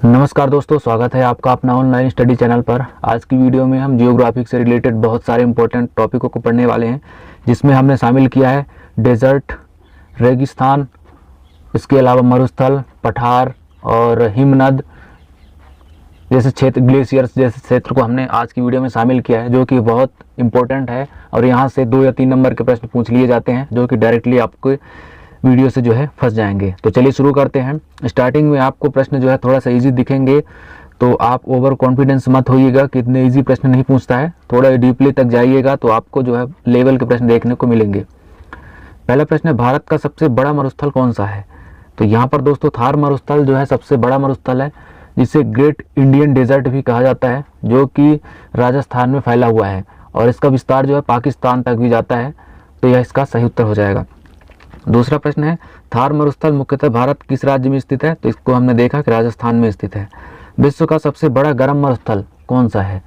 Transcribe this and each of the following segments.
नमस्कार दोस्तों, स्वागत है आपका अपना ऑनलाइन स्टडी चैनल पर। आज की वीडियो में हम जियोग्राफिक से रिलेटेड बहुत सारे इंपॉर्टेंट टॉपिकों को पढ़ने वाले हैं, जिसमें हमने शामिल किया है डेजर्ट, रेगिस्तान, इसके अलावा मरुस्थल, पठार और हिमनद जैसे क्षेत्र, ग्लेशियर्स जैसे क्षेत्र को हमने आज की वीडियो में शामिल किया है, जो कि बहुत इंपॉर्टेंट है। और यहाँ से 2 या 3 नंबर के प्रश्न पूछ लिए जाते हैं, जो कि डायरेक्टली आपको वीडियो से जो है फंस जाएंगे। तो चलिए शुरू करते हैं। स्टार्टिंग में आपको प्रश्न जो है थोड़ा सा इजी दिखेंगे, तो आप ओवर कॉन्फिडेंस मत होइएगा कि इतने इजी प्रश्न नहीं पूछता है। थोड़ा डीपली तक जाइएगा तो आपको जो है लेवल के प्रश्न देखने को मिलेंगे। पहला प्रश्न है, भारत का सबसे बड़ा मरुस्थल कौन सा है? तो यहाँ पर दोस्तों थार मरुस्थल जो है सबसे बड़ा मरुस्थल है, जिसे ग्रेट इंडियन डेजर्ट भी कहा जाता है, जो कि राजस्थान में फैला हुआ है और इसका विस्तार जो है पाकिस्तान तक भी जाता है। तो यह इसका सही उत्तर हो जाएगा। दूसरा प्रश्न है, थार मरुस्थल मुख्यतः भारत किस राज्य में स्थित है? तो इसको हमने देखा कि राजस्थान में स्थित है। विश्व का सबसे बड़ा गर्म मरुस्थल कौन सा है?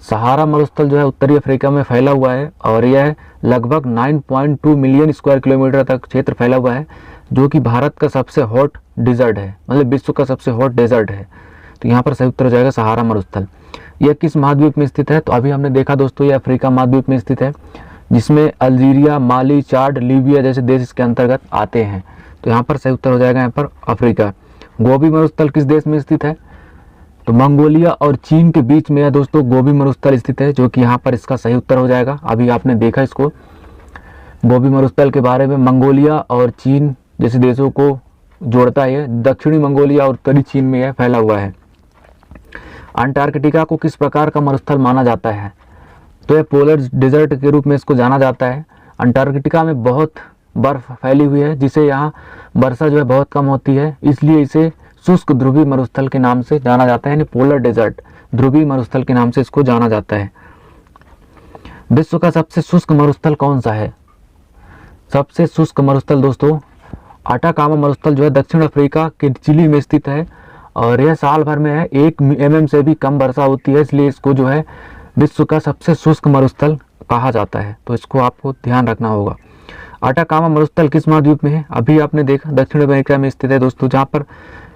सहारा मरुस्थल जो है उत्तरी अफ्रीका में फैला हुआ है और यह लगभग 9.2 मिलियन स्क्वायर किलोमीटर तक क्षेत्र फैला हुआ है, जो कि भारत का सबसे हॉट डिजर्ट है, मतलब विश्व का सबसे हॉट डेजर्ट है। तो यहाँ पर सही उत्तर हो जाएगा सहारा मरुस्थल। यह किस महाद्वीप में स्थित है? तो अभी हमने देखा दोस्तों, यह अफ्रीका महाद्वीप में स्थित है, जिसमें अल्जीरिया, माली, चाड, लीबिया जैसे देश इसके अंतर्गत आते हैं। तो यहाँ पर सही उत्तर हो जाएगा यहाँ पर अफ्रीका। गोबी मरुस्थल किस देश में स्थित है? तो मंगोलिया और चीन के बीच में है दोस्तों गोबी मरुस्थल स्थित है, जो कि यहाँ पर इसका सही उत्तर हो जाएगा। अभी आपने देखा इसको, गोबी मरुस्थल के बारे में। मंगोलिया और चीन जैसे देशों को जोड़ता है, दक्षिणी मंगोलिया और उत्तरी चीन में यह फैला हुआ है। अंटार्कटिका को किस प्रकार का मरुस्थल माना जाता है? तो यह पोलर डेजर्ट के रूप में इसको जाना जाता है। अंटार्कटिका में बहुत बर्फ फैली हुई है, जिसे यहाँ वर्षा जो है बहुत कम होती है, इसलिए इसे शुष्क ध्रुवीय मरुस्थल के नाम से जाना जाता है, यानी पोलर डेजर्ट, ध्रुवीय मरुस्थल के नाम से इसको जाना जाता है। विश्व का सबसे शुष्क मरुस्थल कौन सा है? सबसे शुष्क मरुस्थल दोस्तों अटाकामा मरुस्थल जो है दक्षिण अफ्रीका के चिली में स्थित है और यह साल भर में है 1 mm से भी कम वर्षा होती है, इसलिए इसको जो है विश्व का सबसे शुष्क मरुस्थल कहा जाता है। तो इसको आपको ध्यान रखना होगा। अटाकामा मरुस्थल किस महाद्वीप में है? अभी आपने देखा दक्षिण अमेरिका में स्थित है दोस्तों, जहाँ पर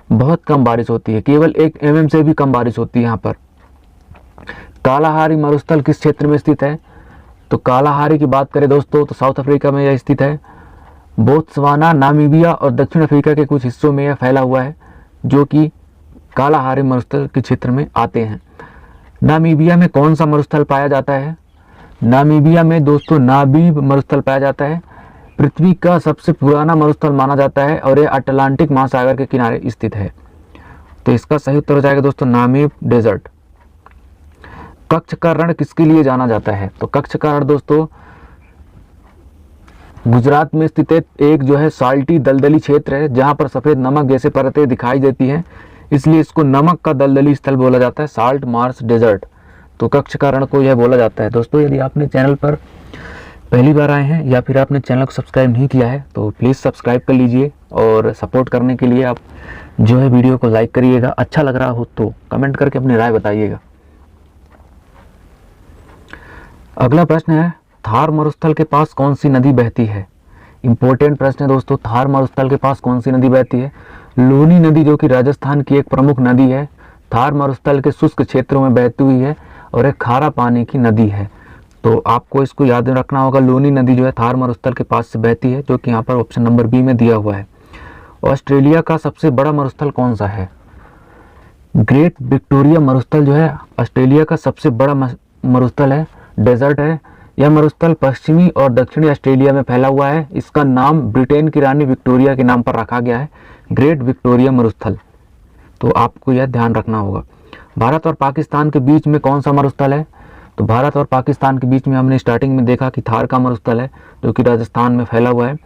बहुत कम बारिश होती है, केवल 1 mm से भी कम बारिश होती है यहाँ पर। कालाहारी मरुस्थल किस क्षेत्र में स्थित है? तो कालाहारी की बात करें दोस्तों तो साउथ अफ्रीका में यह स्थित है। बोत्सवाना, नामीबिया और दक्षिण अफ्रीका के कुछ हिस्सों में यह फैला हुआ है, जो कि कालाहारी मरुस्थल के क्षेत्र में आते हैं। नामीबिया में कौन सा मरुस्थल पाया जाता है? नामीबिया में दोस्तों नामीब मरुस्थल पाया जाता है। पृथ्वी का सबसे पुराना मरुस्थल माना जाता है और यह अटलांटिक महासागर के किनारे स्थित है। तो इसका सही उत्तर हो जाएगा दोस्तों नामीब डेजर्ट। कच्छ का रण किसके लिए जाना जाता है? तो कच्छ का रण दोस्तों गुजरात में स्थित एक जो है साल्टी दलदली क्षेत्र है, जहाँ पर सफ़ेद नमक जैसे परतें दिखाई देती हैं, इसलिए इसको नमक का दलदली स्थल बोला जाता है, साल्ट मार्श डेजर्ट। तो कच्छ का रण को यह बोला जाता है। दोस्तों यदि आपने चैनल पर पहली बार आए हैं या फिर आपने चैनल को सब्सक्राइब नहीं किया है तो प्लीज़ सब्सक्राइब कर लीजिए और सपोर्ट करने के लिए आप जो है वीडियो को लाइक करिएगा। अच्छा लग रहा हो तो कमेंट करके अपनी राय बताइएगा। अगला प्रश्न है, थार मरुस्थल के पास कौन सी नदी बहती है? इंपॉर्टेंट प्रश्न है दोस्तों। थार मरुस्थल के पास कौन सी नदी बहती है? लूनी नदी, जो कि राजस्थान की एक प्रमुख नदी है, थार मरुस्थल के शुष्क क्षेत्रों में बहती हुई है और एक खारा पानी की नदी है। तो आपको इसको याद रखना होगा, लूनी नदी जो है थार मरुस्थल के पास से बहती है, जो कि यहाँ पर ऑप्शन नंबर बी में दिया हुआ है। ऑस्ट्रेलिया का सबसे बड़ा मरुस्थल कौन सा है? ग्रेट विक्टोरिया मरुस्थल जो है ऑस्ट्रेलिया का सबसे बड़ा मरुस्थल है, डेजर्ट है। यह मरुस्थल पश्चिमी और दक्षिणी ऑस्ट्रेलिया में फैला हुआ है। इसका नाम ब्रिटेन की रानी विक्टोरिया के नाम पर रखा गया है, ग्रेट विक्टोरिया मरुस्थल। तो आपको यह ध्यान रखना होगा। भारत और पाकिस्तान के बीच में कौन सा मरुस्थल है? तो भारत और पाकिस्तान के बीच में हमने स्टार्टिंग में देखा कि थार का मरुस्थल है, जो कि राजस्थान में फैला हुआ है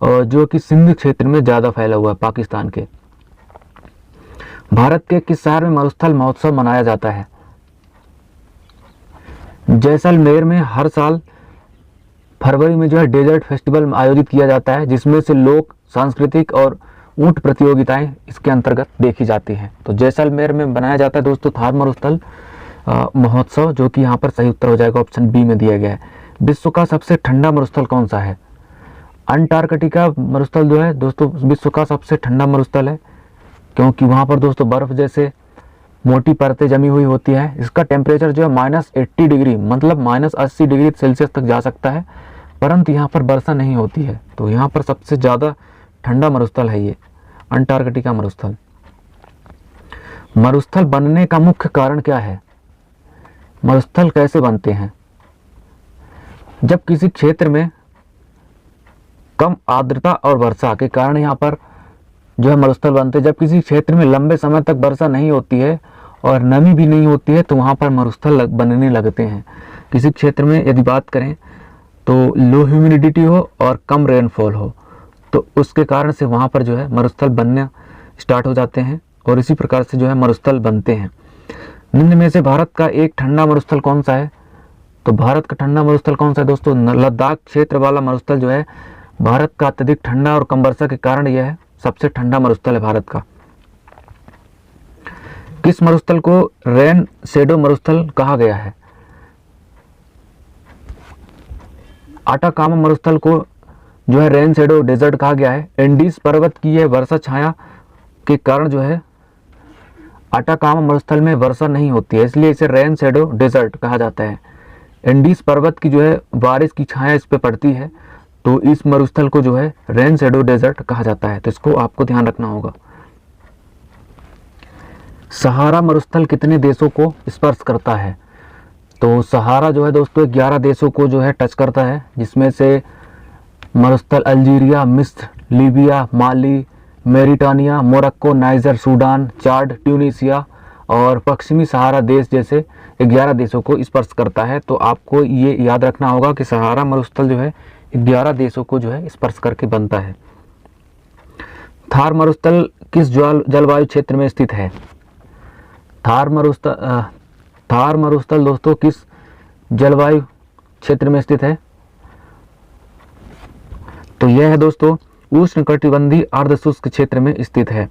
और जो कि सिंध क्षेत्र में ज़्यादा फैला हुआ है पाकिस्तान के। भारत के किस शहर में मरुस्थल महोत्सव मनाया जाता है? जैसलमेर में हर साल फरवरी में जो है डेजर्ट फेस्टिवल आयोजित किया जाता है, जिसमें से लोक, सांस्कृतिक और ऊंट प्रतियोगिताएं इसके अंतर्गत देखी जाती हैं। तो जैसलमेर में बनाया जाता है दोस्तों थार मरुस्थल महोत्सव, जो कि यहाँ पर सही उत्तर हो जाएगा, ऑप्शन बी में दिया गया है। विश्व का सबसे ठंडा मरुस्थल कौन सा है? अंटार्कटिका मरुस्थल जो है दोस्तों विश्व का सबसे ठंडा मरुस्थल है। क्योंकि वहाँ पर दोस्तों बर्फ़ जैसे मोटी परतें जमी हुई होती है। इसका टेम्परेचर जो है -80 डिग्री मतलब -80 डिग्री सेल्सियस तक जा सकता है, परंतु यहाँ पर वर्षा नहीं होती है। तो यहाँ पर सबसे ज़्यादा ठंडा मरुस्थल है ये अंटार्कटिका मरुस्थल। मरुस्थल बनने का मुख्य कारण क्या है? मरुस्थल कैसे बनते हैं? जब किसी क्षेत्र में कम आर्द्रता और वर्षा के कारण यहाँ पर जो है मरुस्थल बनते हैं। जब किसी क्षेत्र में लंबे समय तक वर्षा नहीं होती है और नमी भी नहीं होती है तो वहाँ पर मरुस्थल बनने लगते हैं। किसी क्षेत्र में यदि बात करें तो लो ह्यूमिडिटी हो और कम रेनफॉल हो तो उसके कारण से वहाँ पर जो है मरुस्थल बनना स्टार्ट हो जाते हैं और इसी प्रकार से जो है मरुस्थल बनते हैं। निम्न में से भारत का एक ठंडा मरुस्थल कौन सा है? तो भारत का ठंडा मरुस्थल कौन सा है दोस्तों? लद्दाख क्षेत्र वाला मरुस्थल जो है भारत का अत्यधिक ठंडा और कम वर्षा के कारण यह है सबसे ठंडा मरुस्थल है भारत का। किस मरुस्थल को रेन शैडो मरुस्थल कहा गया है? आटाकामा मरुस्थल को जो है रेन शैडो डेजर्ट कहा गया है। एंडीज पर्वत की यह वर्षा छाया के कारण जो है आटाकामा मरुस्थल में वर्षा नहीं होती है, इसलिए इसे रेन शैडो डेजर्ट कहा जाता है। एंडीज पर्वत की जो है बारिश की छाया इस पे पड़ती है तो इस मरुस्थल को जो है रेन शैडो डेजर्ट कहा जाता है। तो इसको आपको ध्यान रखना होगा। सहारा मरुस्थल कितने देशों को स्पर्श करता है? तो सहारा जो है दोस्तों 11 देशों को जो है टच करता है, जिसमें से मरुस्थल अल्जीरिया, मिस्र, लीबिया, माली, मेरिटानिया, मोरक्को, नाइजर, सूडान, चाड, ट्यूनीसिया और पश्चिमी सहारा देश जैसे 11 देशों को स्पर्श करता है। तो आपको ये याद रखना होगा कि सहारा मरुस्थल जो है 11 देशों को जो है स्पर्श करके बनता है। थार मरुस्थल किस जलवायु क्षेत्र में स्थित है? थार मरुस्थल दोस्तों किस जलवायु क्षेत्र में स्थित है? तो यह है दोस्तों उष्णकटिबंधीय अर्धशुष्क क्षेत्र में स्थित है।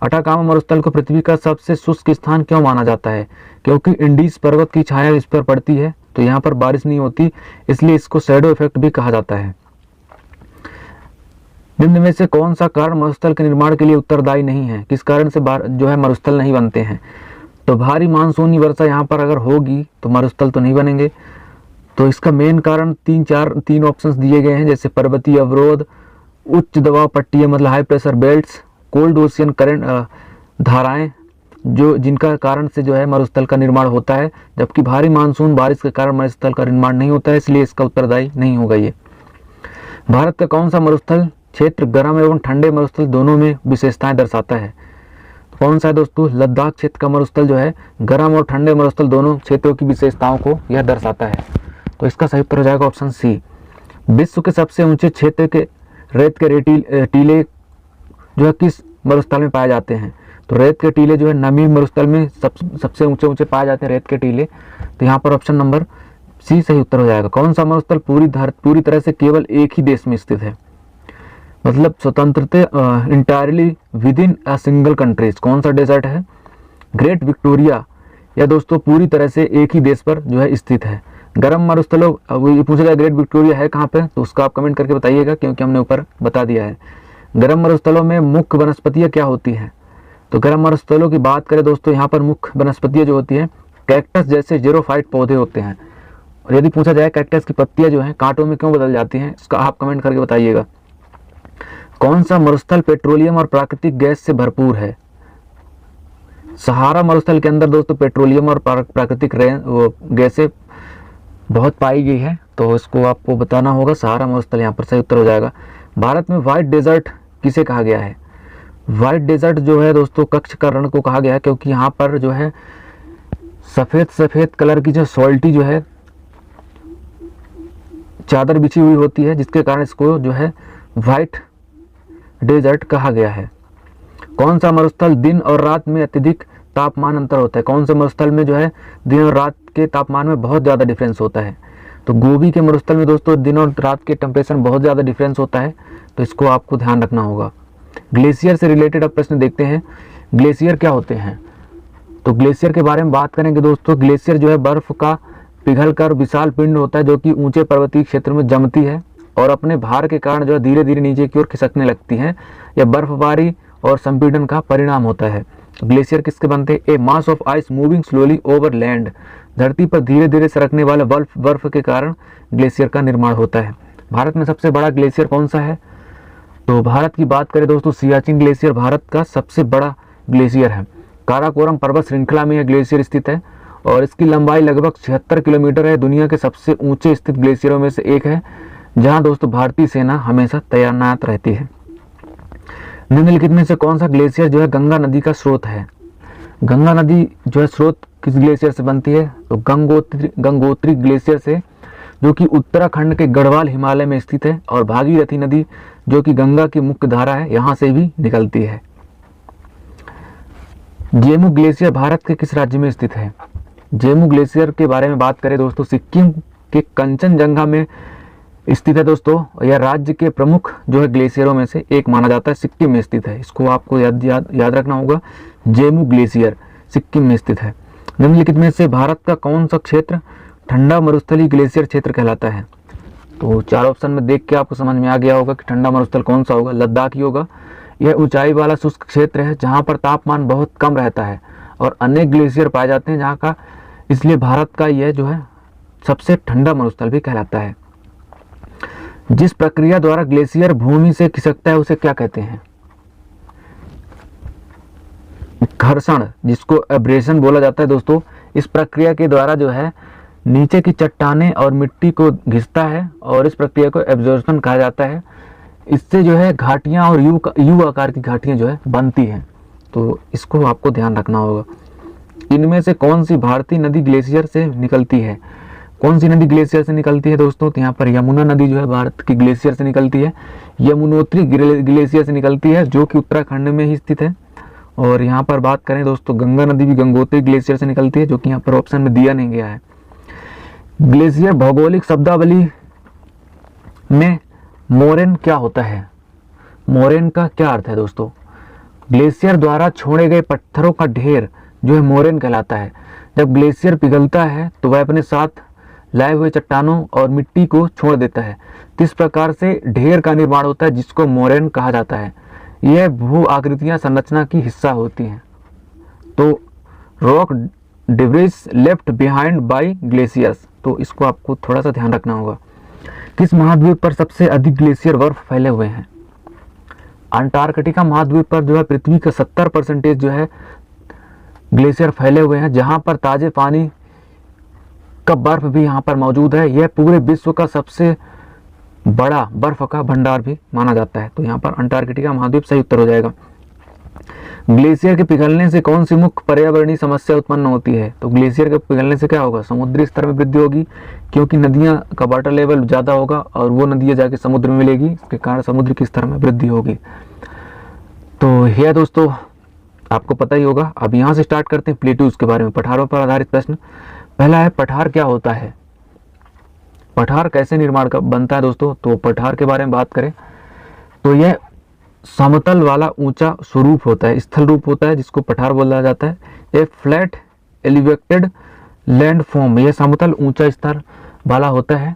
अटाकामा मरुस्थल को पृथ्वी का सबसे शुष्क स्थान क्यों माना जाता है? क्योंकि इंडीज पर्वत की छाया इस पर पड़ती है तो यहाँ पर बारिश नहीं होती, इसलिए इसको शैडो इफेक्ट भी कहा जाता है। निम्न में से कौन सा कारण मरुस्थल के निर्माण के लिए उत्तरदायी नहीं है? किस कारण से जो है मरुस्थल नहीं बनते हैं? तो भारी मानसूनी वर्षा यहाँ पर अगर होगी तो मरुस्थल तो नहीं बनेंगे। तो इसका मेन कारण तीन ऑप्शंस दिए गए हैं, जैसे पर्वतीय अवरोध, उच्च दबाव पट्टियाँ मतलब high pressure belts, cold ocean current धाराएं जो जिनका कारण से जो है मरुस्थल का निर्माण होता है, जबकि भारी मानसून बारिश के कारण मरुस्थल का निर्माण नहीं होता है, इसलिए इसका उत्तरदायी नहीं होगा ये। भारत का कौन सा मरुस्थल क्षेत्र गर्म एवं ठंडे मरुस्थल दोनों में विशेषताएं दर्शाता है? तो कौन सा है दोस्तों? लद्दाख क्षेत्र का मरुस्थल जो है गर्म और ठंडे मरुस्थल दोनों क्षेत्रों की विशेषताओं को यह दर्शाता है। तो इसका सही उत्तर हो जाएगा ऑप्शन सी। विश्व के सबसे ऊंचे क्षेत्र के रेत के टीले जो है किस मरुस्थल में पाए जाते हैं? तो रेत के टीले जो है नमी मरुस्थल में सबसे ऊंचे पाए जाते हैं रेत के टीले। तो यहाँ पर ऑप्शन नंबर सी सही उत्तर हो जाएगा। कौन सा मरुस्थल पूरी तरह से केवल एक ही देश में स्थित है, मतलब स्वतंत्रता entirely with in a single countries? कौन सा डेजर्ट है? Great Victoria. यह दोस्तों पूरी तरह से एक ही देश पर जो है स्थित है। गर्म मरुस्थलों ये पूछा जाए ग्रेट विक्टोरिया है कहाँ पे, तो उसका आप कमेंट करके बताइएगा, क्योंकि हमने ऊपर बता दिया है। गर्म मरुस्थलों में मुख्य वनस्पतियाँ क्या होती हैं? तो गर्म मरुस्थलों की बात करें दोस्तों, यहाँ पर मुख्य वनस्पतियाँ जो होती हैं कैक्टस जैसे जेरोफाइट पौधे होते हैं। और यदि पूछा जाए कैक्टस की पत्तियाँ जो हैं कांटों में क्यों बदल जाती हैं, इसका आप कमेंट करके बताइएगा। कौन सा मरुस्थल पेट्रोलियम और प्राकृतिक गैस से भरपूर है? सहारा मरुस्थल के अंदर दोस्तों पेट्रोलियम और प्राकृतिक गैसें बहुत पाई गई है, तो इसको आपको बताना होगा। सहारा मरुस्थल यहाँ पर सही उत्तर हो जाएगा। भारत में व्हाइट डेजर्ट किसे कहा गया है? व्हाइट डेजर्ट जो है दोस्तों कच्छ का रण को कहा गया है, क्योंकि यहाँ पर जो है सफ़ेद कलर की जो सॉल्टी जो है चादर बिछी हुई होती है, जिसके कारण इसको जो है व्हाइट डेजर्ट कहा गया है। कौन सा मरुस्थल दिन और रात में अत्यधिक तापमान अंतर होता है? कौन से मरुस्थल में जो है दिन और रात के तापमान में बहुत ज़्यादा डिफरेंस होता है? तो गोबी के मरुस्थल में दोस्तों दिन और रात के टेम्परेचर में बहुत ज़्यादा डिफरेंस होता है, तो इसको आपको ध्यान रखना होगा। ग्लेशियर से रिलेटेड अब प्रश्न देखते हैं। ग्लेशियर क्या होते हैं? तो ग्लेशियर के बारे में बात करेंगे दोस्तों। ग्लेशियर जो है बर्फ का पिघलकर विशाल पिंड होता है, जो कि ऊंचे पर्वतीय क्षेत्र में जमती है और अपने भार के कारण जो है धीरे धीरे नीचे की ओर खिसकने लगती हैं। यह बर्फबारी और संपीड़न का परिणाम होता है। ग्लेशियर किसके बनते हैं? A mass of ice moving slowly over land, धरती पर धीरे धीरे सरकने वाले बर्फ के कारण ग्लेशियर का निर्माण होता है। भारत में सबसे बड़ा ग्लेशियर कौन सा है? तो भारत की बात करें दोस्तों, सियाचिन ग्लेशियर भारत का सबसे बड़ा ग्लेशियर है। काराकोरम पर्वत श्रृंखला में यह ग्लेशियर स्थित है और इसकी लंबाई लगभग 76 किलोमीटर है। दुनिया के सबसे ऊंचे स्थित ग्लेशियरों में से एक है, जहां दोस्तों भारतीय सेना हमेशा तैनात रहती है। निम्नलिखित में से कौन सा ग्लेशियर जो है गंगा नदी का स्रोत है? गंगा नदी जो है स्रोत किस ग्लेशियर से बनती है? तो गंगोत्री ग्लेशियर से, जो कि उत्तराखंड के गढ़वाल हिमालय में स्थित है। और भागीरथी नदी जो कि गंगा की मुख्य धारा है, यहाँ से भी निकलती है। जेमू ग्लेशियर भारत के किस राज्य में स्थित है? जेमू ग्लेशियर के बारे में बात करें दोस्तों, सिक्किम के कंचनजंगा में स्थित है दोस्तों। यह राज्य के प्रमुख जो है ग्लेशियरों में से एक माना जाता है, सिक्किम में स्थित है। इसको आपको याद रखना होगा, जेमू ग्लेशियर सिक्किम में स्थित है। निम्नलिखित में से भारत का कौन सा क्षेत्र ठंडा मरुस्थलीय ग्लेशियर क्षेत्र कहलाता है? तो चार ऑप्शन में देख के आपको समझ में आ गया होगा कि ठंडा मरुस्थल कौन सा होगा, लद्दाख ही होगा। यह ऊंचाई वाला शुष्क क्षेत्र है जहाँ पर तापमान बहुत कम रहता है और अनेक ग्लेशियर पाए जाते हैं जहाँ का, इसलिए भारत का यह जो है सबसे ठंडा मरुस्थल भी कहलाता है। जिस प्रक्रिया द्वारा ग्लेशियर भूमि से खिसकता है उसे क्या कहते हैं? घर्षण, जिसको एब्रेशन बोला जाता है दोस्तों। इस प्रक्रिया के द्वारा जो है नीचे की चट्टानें और मिट्टी को घिसता है और इस प्रक्रिया को एब्जॉर्प्शन कहा जाता है। इससे जो है घाटियां और यू आकार की घाटियां जो है बनती हैं, तो इसको आपको ध्यान रखना होगा। इनमें से कौन सी भारतीय नदी ग्लेशियर से निकलती है? कौन सी नदी ग्लेशियर से निकलती है दोस्तों? तो यहाँ पर यमुना नदी जो है भारत की ग्लेशियर से निकलती है। यमुनोत्री ग्लेशियर से निकलती है जो कि उत्तराखंड में ही स्थित है। और यहाँ पर बात करें दोस्तों, गंगा नदी भी गंगोत्री ग्लेशियर से निकलती है, जो कि यहाँ पर ऑप्शन में दिया नहीं गया है। ग्लेशियर भौगोलिक शब्दावली में मोरेन क्या होता है? मोरेन का क्या अर्थ है दोस्तों? ग्लेशियर द्वारा छोड़े गए पत्थरों का ढेर जो है मोरेन कहलाता है। जब ग्लेशियर पिघलता है तो वह अपने साथ लाए हुए चट्टानों और मिट्टी को छोड़ देता है। इस प्रकार से ढेर का निर्माण होता है जिसको मोरेन कहा जाता है। यह भू आकृतियां संरचना की हिस्सा होती हैं। तो rock debris left behind by glaciers, तो इसको आपको थोड़ा सा ध्यान रखना होगा। किस महाद्वीप पर सबसे अधिक ग्लेशियर बर्फ फैले हुए हैं? अंटार्कटिका महाद्वीप पर जो है पृथ्वी का 70% जो है ग्लेशियर फैले हुए हैं, जहां पर ताजे पानी का बर्फ भी यहाँ पर मौजूद है। यह पूरे विश्व का सबसे बड़ा बर्फ का भंडार भी माना जाता है। तो यहाँ पर अंटार्कटिका महाद्वीप सही उत्तर हो जाएगा। ग्लेशियर के पिघलने से कौन सी मुख्य पर्यावरणीय समस्या उत्पन्न होती है? तो ग्लेशियर के पिघलने से क्या होगा? समुद्री स्तर में वृद्धि होगी, क्योंकि नदियां का वाटर लेवल ज़्यादा होगा और वो नदियां जाके समुद्र में मिलेगी, इसके कारण समुद्र के स्तर में वृद्धि होगी। तो यह दोस्तों आपको पता ही होगा। अब यहाँ से स्टार्ट करते हैं प्लेट्यूज के बारे में, पठारों पर आधारित प्रश्न। पहला है, पठार क्या होता है? पठार कैसे निर्माण का बनता है दोस्तों? तो पठार के बारे में बात करें तो यह समतल वाला ऊंचा स्वरूप होता है, स्थल रूप होता है, जिसको पठार बोला जाता है। ए फ्लैट एलिवेटेड लैंड फॉर्म, यह समतल ऊंचा स्तर वाला होता है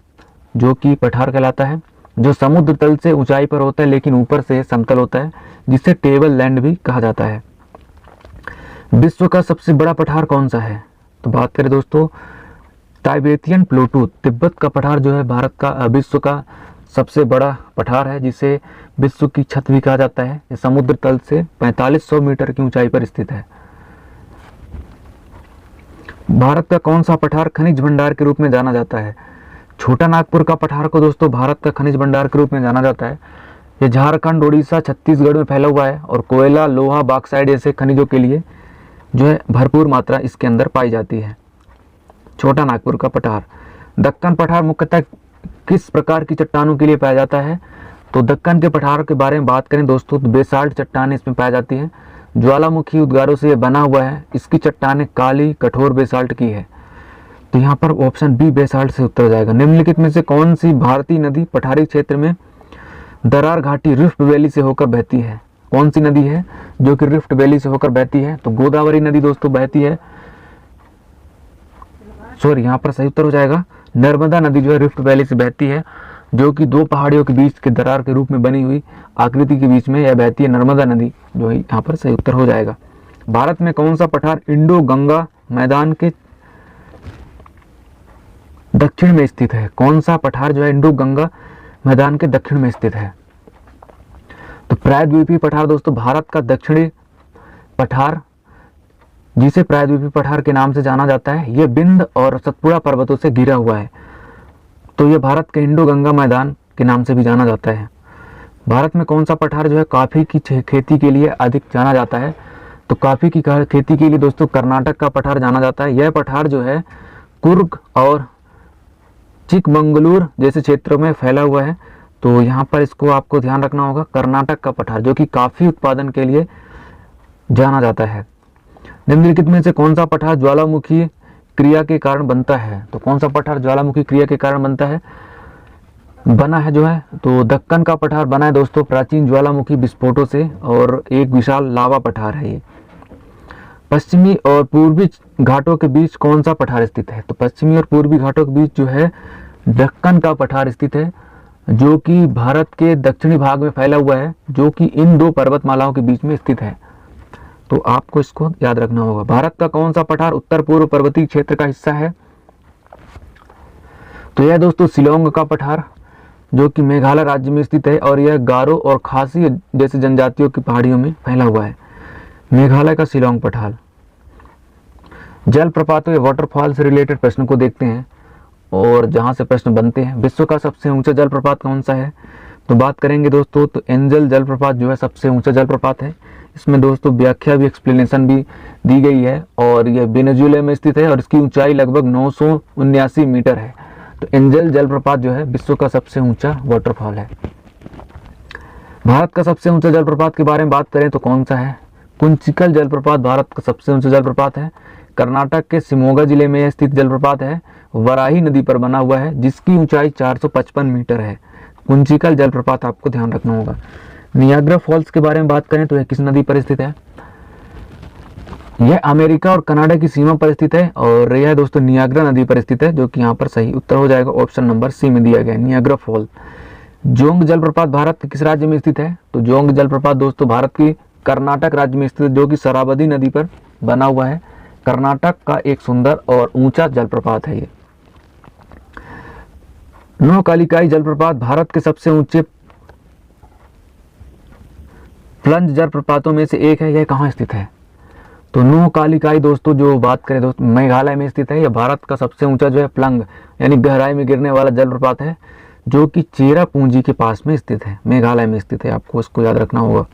जो कि पठार कहलाता है, जो समुद्र तल से ऊंचाई पर होता है लेकिन ऊपर से समतल होता है, जिसे टेबल लैंड भी कहा जाता है। विश्व का सबसे बड़ा पठार कौन सा है? तो बात करें दोस्तों, टाइबेटियन प्लेटू, तिब्बत का पठार जो है भारत का विश्व का सबसे बड़ा पठार है, जिसे विश्व की छत भी कहा जाता है। ये समुद्र तल से 4500 मीटर की ऊंचाई पर स्थित है। भारत का कौन सा पठार खनिज भंडार के रूप में जाना जाता है? छोटा नागपुर का पठार को दोस्तों भारत का खनिज भंडार के रूप में जाना जाता है। ये झारखंड, उड़ीसा, छत्तीसगढ़ में फैला हुआ है और कोयला, लोहा, बॉक्साइट जैसे खनिजों के लिए जो है भरपूर मात्रा इसके अंदर पाई जाती है। छोटा नागपुर का पठार। दक्कन पठार मुख्यतः किस प्रकार की चट्टानों के लिए पाया जाता है? तो दक्कन के पठार के बारे में बात करें दोस्तों तो बेसाल्ट चट्टानें इसमें पाई जाती हैं। ज्वालामुखी उद्गारों से यह बना हुआ है। इसकी चट्टानें काली कठोर बेसाल्ट की है। तो यहाँ पर ऑप्शन बी बेसाल्ट से उत्तर हो जाएगा। निम्नलिखित में से कौन सी भारतीय नदी पठारी क्षेत्र में दरार घाटी रिफ्ट वैली से होकर बहती है? कौन सी नदी है जो कि रिफ्ट वैली से होकर बहती है? तो गोदावरी नदी दोस्तों बहती है। सॉरी, यहाँ पर सही उत्तर हो जाएगा नर्मदा नदी जो है रिफ्ट वैली से बहती है जो कि दो पहाड़ियों के बीच के दरार के रूप में बनी हुई आकृति के बीच में यह बहती है नर्मदा नदी, जो यहाँ पर सही उत्तर हो जाएगा। भारत में कौन सा पठार इंडो गंगा मैदान के दक्षिण में स्थित है? कौन सा पठार जो है इंडो गंगा मैदान के दक्षिण में स्थित है? तो प्रायद्वीपीय पठार दोस्तों भारत का दक्षिणी पठार, जिसे प्रायद्वीपीय पठार के नाम से जाना जाता है, यह बिंद और सतपुड़ा पर्वतों से घिरा हुआ है। तो यह भारत के इंडो गंगा मैदान के नाम से भी जाना जाता है। भारत में कौन सा पठार जो है कॉफी की खेती के लिए अधिक जाना जाता है? तो कॉफी की खेती के लिए दोस्तों कर्नाटक का पठार जाना जाता है। यह पठार जो है कुर्ग और चिकमंगलूर जैसे क्षेत्रों में फैला हुआ है। तो यहाँ पर इसको आपको ध्यान रखना होगा, कर्नाटक का पठार जो कि कॉफी उत्पादन के लिए जाना जाता है। निम्नलिखित में से कौन सा पठार ज्वालामुखी क्रिया के कारण बनता है? तो कौन सा पठार ज्वालामुखी क्रिया के कारण बनता है, बना है जो है? तो दक्कन का पठार बना है दोस्तों प्राचीन ज्वालामुखी विस्फोटों से, और एक विशाल लावा पठार है ये। पश्चिमी और पूर्वी घाटों के बीच कौन सा पठार स्थित है? तो पश्चिमी और पूर्वी घाटों के बीच जो है दक्कन का पठार स्थित है, जो कि भारत के दक्षिणी भाग में फैला हुआ है, जो कि इन दो पर्वतमालाओं के बीच में स्थित है। तो आपको इसको याद रखना होगा। भारत का कौन सा पठार उत्तर पूर्व पर्वतीय क्षेत्र का हिस्सा है? तो यह दोस्तों शिलोंग का पठार, जो कि मेघालय राज्य में स्थित है, और यह गारो और खासी जैसी जनजातियों की पहाड़ियों में फैला हुआ है। मेघालय का शिलोंग पठार। जलप्रपातों या वाटरफॉल से रिलेटेड प्रश्न को देखते हैं, और जहां से प्रश्न बनते हैं। विश्व का सबसे ऊंचा जलप्रपात कौन सा है? तो बात करेंगे दोस्तों तो एंजल जलप्रपात जो है सबसे ऊंचा जलप्रपात है। इसमें दोस्तों व्याख्या भी, एक्सप्लेनेशन भी दी गई है, और यह वेनेजुएला में स्थित है और इसकी ऊंचाई लगभग 979 मीटर है। तो एंजल जलप्रपात जो है विश्व का सबसे ऊंचा वाटरफॉल है। भारत का सबसे ऊंचा जलप्रपात के बारे में बात करें तो कौन सा है? कुंचिकल जलप्रपात भारत का सबसे ऊंचा जलप्रपात है। कर्नाटक के शिमोगा जिले में स्थित जलप्रपात है, वराही नदी पर बना हुआ है, जिसकी ऊंचाई 455 मीटर है। कुंचिकल जलप्रपात आपको ध्यान रखना होगा। नियाग्रा फॉल्स के बारे में बात करें तो यह किस नदी पर स्थित है? यह अमेरिका और कनाडा की सीमा पर स्थित है, और यह दोस्तों नियाग्रा नदी पर स्थित है, जो कि यहाँ पर सही उत्तर हो जाएगा। ऑप्शन नंबर सी में दिया गया है, नियाग्रा फॉल। जोंग जलप्रपात भारत के किस राज्य में स्थित है? तो जोंग जलप्रपात दोस्तों भारत की कर्नाटक राज्य में स्थित है, जो कि शरावती नदी पर बना हुआ है। कर्नाटक का एक सुंदर और ऊंचा जलप्रपात है ये। नौकालिकाई जलप्रपात भारत के सबसे ऊंचे प्लंज जलप्रपातों में से एक है। यह कहाँ स्थित है? तो नौकालिकाई दोस्तों जो बात करें दोस्तों मेघालय में स्थित है। यह भारत का सबसे ऊंचा जो है प्लंग यानी गहराई में गिरने वाला जलप्रपात है, जो कि चेरापूंजी के पास में स्थित है, मेघालय में स्थित है। आपको इसको याद रखना होगा।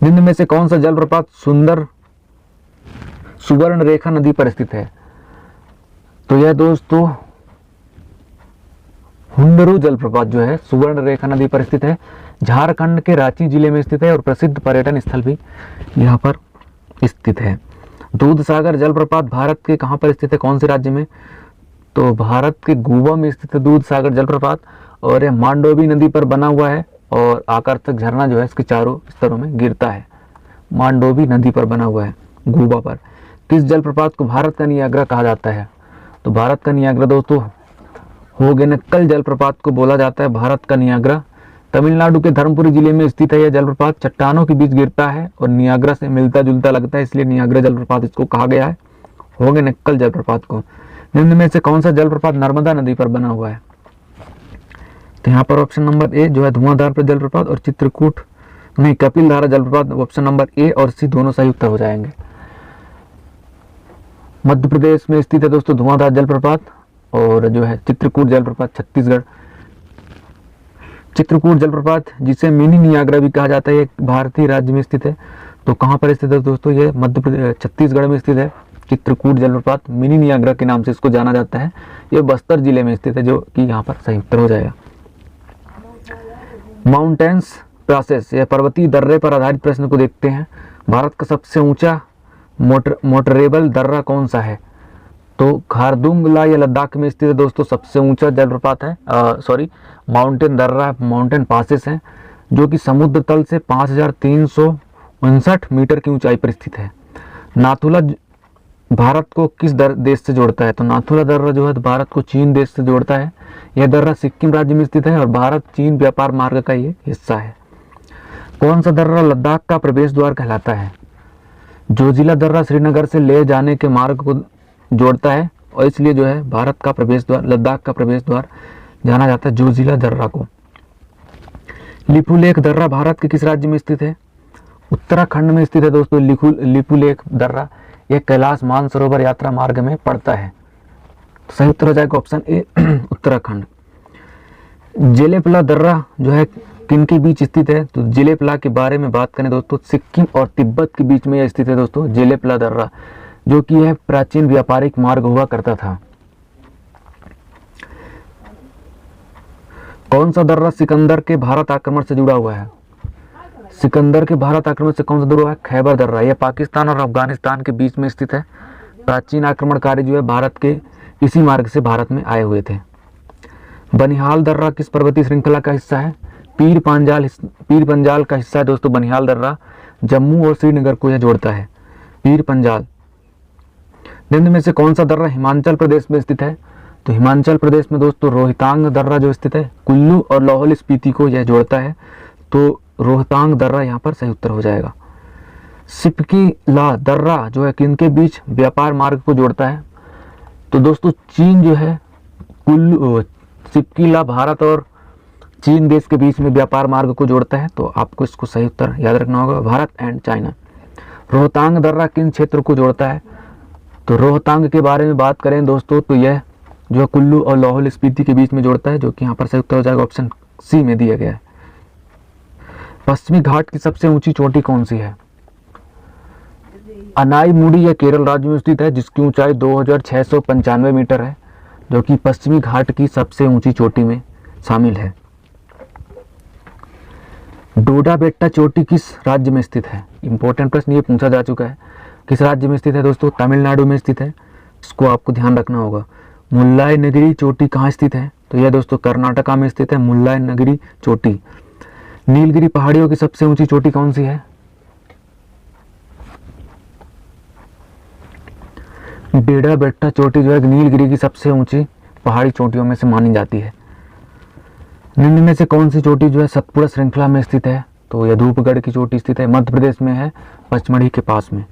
निम्न में से कौन सा जलप्रपात सुवर्ण रेखा नदी पर स्थित है? तो यह दोस्तों हुंडरू जलप्रपात जो है सुवर्ण रेखा नदी पर स्थित है, झारखंड के रांची जिले में स्थित है, और प्रसिद्ध पर्यटन स्थल भी यहाँ पर स्थित है। दूधसागर जलप्रपात भारत के कहाँ पर स्थित है, कौन से राज्य में? तो भारत के गोवा में स्थित है दूधसागर जलप्रपात, और यह मांडोवी नदी पर बना हुआ है, और आकर्षक झरना जो है इसके चारों स्तरों में गिरता है। मांडोवी नदी पर बना हुआ है गोवा पर। किस जलप्रपात को भारत का नियाग्रा कहा जाता है? तो भारत का नियाग्रा दोस्तों होगेनकल जलप्रपात को बोला जाता है भारत का नियाग्रा। तमिलनाडु के धर्मपुरी जिले में स्थित है यह जलप्रपात, चट्टानों के बीच गिरता है और नियाग्रा से मिलता जुलता लगता है, इसलिए नियाग्रा जलप्रपात इसको कहा गया है, होगेनकल जलप्रपात को। निम्न में से कौन सा जलप्रपात नर्मदा नदी पर बना हुआ है? तो यहाँ पर ऑप्शन नंबर ए जो है धुआंधार जलप्रपात और चित्रकूट नहीं कपिलधारा जलप्रपात, ऑप्शन नंबर ए और सी दोनों सही उत्तर हो जाएंगे। मध्य प्रदेश में स्थित है दोस्तों धुआंधार जलप्रपात, और जो है चित्रकूट जलप्रपात छत्तीसगढ़। चित्रकूट जलप्रपात जिसे मिनी नियाग्रा भी कहा जाता है, एक भारतीय राज्य में स्थित है। तो कहाँ पर स्थित है दोस्तों? ये मध्य प्रदेश छत्तीसगढ़ में स्थित है। चित्रकूट जलप्रपात मिनी नियाग्रा के नाम से इसको जाना जाता है। ये बस्तर जिले में स्थित है, जो कि यहाँ पर सही उत्तर हो जाएगा। माउंटेन्स प्रोसेस या पर्वतीय दर्रे पर आधारित प्रश्न को देखते हैं। भारत का सबसे ऊंचा मोटरेबल दर्रा कौन सा है? तो खारदुंगला या लद्दाख में स्थित है दोस्तों सबसे ऊंचा जलप्रपात है, माउंटेन दर्रा, माउंटेन पासेस हैं, जो कि समुद्र तल से 5359 मीटर की ऊंचाई पर स्थित है। नाथुला भारत को किस देश से जोड़ता है? तो नाथुला दर्रा जो है भारत को चीन देश से जोड़ता है। यह दर्रा सिक्किम राज्य में स्थित है और भारत चीन व्यापार मार्ग का ये हिस्सा है। कौन सा दर्रा लद्दाख का प्रवेश द्वार कहलाता है? जोजिला दर्रा श्रीनगर से ले जाने के मार्ग को जोड़ता है और इसलिए जो है भारत का प्रवेश द्वार, लद्दाख का प्रवेश द्वार जाना जाता है जोजिला दर्रा को। लिपुलेख दर्रा भारत के किस राज्य में स्थित है? उत्तराखंड में स्थित है दोस्तों लिपुलेख दर्रा। यह कैलाश मानसरोवर यात्रा मार्ग में पड़ता है। तो सही उत्तर हो जाएगा ऑप्शन ए उत्तराखंड। जेलेपला दर्रा जो है किन के बीच स्थित है? तो जेलेपला के बारे में बात करें दोस्तों, सिक्किम और तिब्बत के बीच में यह स्थित है दोस्तों जेलेपला दर्रा, जो कि यह प्राचीन व्यापारिक मार्ग हुआ करता था। कौन सा दर्रा सिकंदर के भारत आक्रमण से जुड़ा हुआ है? सिकंदर के भारत आक्रमण से कौन सा जुड़ा हुआ है? खैबर दर्रा। यह पाकिस्तान और अफगानिस्तान के बीच में स्थित है। प्राचीन आक्रमणकारी जो है भारत के इसी मार्ग से भारत में आए हुए थे। बनिहाल दर्रा किस पर्वतीय श्रृंखला का हिस्सा है? पीर पंजाल का हिस्सा है दोस्तों बनिहाल दर्रा। जम्मू और श्रीनगर को यह जोड़ता है पीर पंजाल। निम्न में से कौन सा दर्रा हिमाचल प्रदेश में स्थित है? तो हिमाचल प्रदेश में दोस्तों रोहतांग दर्रा जो स्थित है कुल्लू और लाहौल स्पीति को यह जोड़ता है। तो रोहतांग दर्रा यहाँ पर सही उत्तर हो जाएगा। सिपकीला दर्रा जो है किनके बीच व्यापार मार्ग को जोड़ता है? तो दोस्तों चीन जो है कुल्लू, सिपकीला भारत और चीन देश के बीच में व्यापार मार्ग को जोड़ता है। तो आपको इसको सही उत्तर याद रखना होगा, भारत एंड चाइना। रोहतांग दर्रा किन क्षेत्र को जोड़ता है? तो रोहतांग के बारे में बात करें दोस्तों तो यह जो है कुल्लू और लाहौल स्पीति के बीच में जोड़ता है, जो कि यहाँ पर सही उत्तर हो जाएगा, ऑप्शन सी में दिया गया है। पश्चिमी घाट की सबसे ऊंची चोटी कौन सी है? अनाईमुडी यह केरल राज्य में स्थित है, जिसकी ऊंचाई 2695 मीटर है, जो कि पश्चिमी घाट की सबसे ऊंची चोटी में शामिल है। डोडा बेट्टा चोटी किस राज्य में स्थित है? इंपॉर्टेंट प्रश्न ये पूछा जा चुका है। किस राज्य में स्थित है दोस्तों? तमिलनाडु में स्थित है। इसको आपको ध्यान रखना होगा। मुल्लायनगिरी चोटी कहाँ स्थित है? तो यह दोस्तों कर्नाटका में स्थित है मुल्लायनगिरी चोटी। नीलगिरी पहाड़ियों की सबसे ऊंची चोटी कौन सी है? डोडा बेट्टा चोटी जो है नीलगिरी की सबसे ऊंची पहाड़ी चोटियों में से मानी जाती है। निम्न में से कौन सी चोटी जो है सतपुड़ा श्रृंखला में स्थित है? तो यह धूपगढ़ की चोटी स्थित है, मध्य प्रदेश में है, पचमढ़ी के पास में।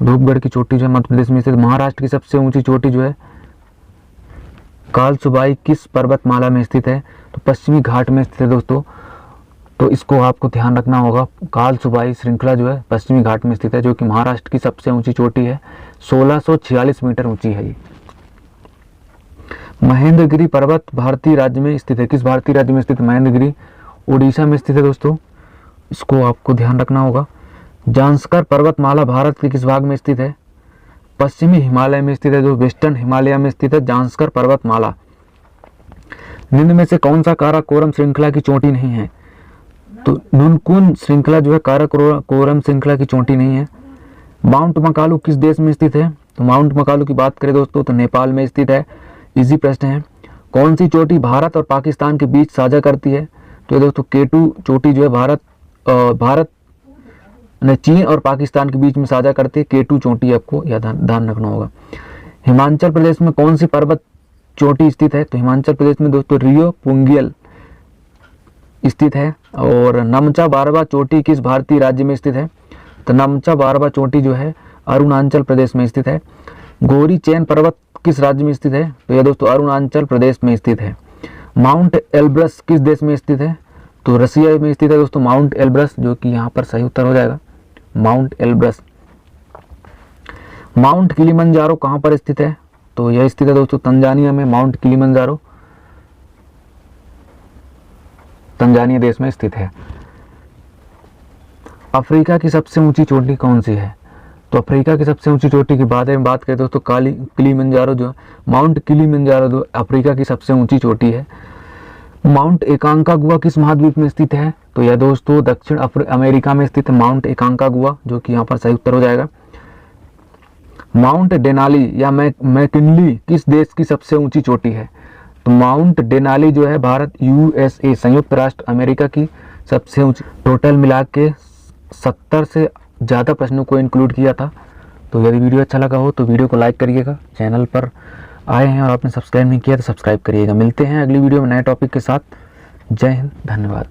धूपगढ़ की चोटी जो है मध्य प्रदेश में स्थित। महाराष्ट्र की सबसे ऊंची चोटी जो है कालसुबाई किस पर्वतमाला में स्थित है? तो पश्चिमी घाट में स्थित है दोस्तों। तो इसको आपको ध्यान रखना होगा। कालसुबाई श्रृंखला जो है पश्चिमी घाट में स्थित है, जो कि महाराष्ट्र की सबसे ऊंची चोटी है। 1646 मीटर ऊंची है ये। महेंद्रगिरी पर्वत भारतीय राज्य में स्थित है। किस भारतीय राज्य में स्थित? महेंद्रगिरी उड़ीसा में स्थित है दोस्तों। इसको आपको ध्यान रखना होगा। जांस्कर पर्वतमाला भारत के किस भाग में स्थित है? पश्चिमी हिमालय में स्थित है, जो वेस्टर्न हिमालय में स्थित है जांस्कर पर्वतमाला। निम्न में से कौन सा काराकोरम श्रृंखला की चोटी नहीं है? तो नुनकुन श्रृंखला जो है काराकोरम श्रृंखला की चोटी नहीं है। माउंट मकालू किस देश में स्थित है? तो माउंट मकालू की बात करें दोस्तों तो नेपाल में स्थित है। इजी प्रश्न है। कौन सी चोटी भारत और पाकिस्तान के बीच साझा करती है? तो दोस्तों केटू चोटी जो है भारत ने चीन और पाकिस्तान के बीच में साझा करती है। केटू चोटी आपको ध्यान रखना होगा। हिमाचल प्रदेश में कौन सी पर्वत चोटी स्थित है? तो हिमाचल प्रदेश में दोस्तों रियो पुंगियल स्थित है। और नमचा बारवा चोटी किस भारतीय राज्य में स्थित है? तो नमचा बारवा चोटी जो है अरुणाचल प्रदेश में स्थित है। गौरी चैन पर्वत किस राज्य में स्थित है? तो यह दोस्तों अरुणाचल प्रदेश में स्थित है। माउंट एल्ब्रस किस देश में स्थित है? तो रसिया में स्थित है दोस्तों माउंट एल्ब्रस, जो कि यहाँ पर सही उत्तर हो जाएगा माउंट एल्ब्रस। माउंट किलिमंजारो कहाँ पर स्थित है? तो यह स्थित है दोस्तों तंजानिया में। माउंट किलिमंजारो तंजानिया देश में स्थित है। अफ्रीका की सबसे ऊंची चोटी कौन सी है? तो अफ्रीका की सबसे ऊंची चोटी की बात करें दोस्तों किलिमंजारो जो माउंट किलिमंजारो जो अफ्रीका की सबसे ऊंची चोटी है। माउंट एकांकागुआ किस महाद्वीप में स्थित है? तो यह दोस्तों दक्षिण अमेरिका में स्थित है माउंट एकांकागुआ, जो कि यहाँ पर सही उत्तर हो जाएगा। माउंट डेनाली या मैकिनली किस देश की सबसे ऊंची चोटी है? तो माउंट डेनाली जो है भारत USA संयुक्त राष्ट्र अमेरिका की सबसे ऊंची। टोटल मिला के 70 से ज़्यादा प्रश्नों को इंक्लूड किया था। तो यदि वीडियो अच्छा लगा हो तो वीडियो को लाइक करिएगा। चैनल पर आए हैं और आपने सब्सक्राइब नहीं किया तो सब्सक्राइब करिएगा। मिलते हैं अगली वीडियो में नए टॉपिक के साथ। जय हिंद, धन्यवाद।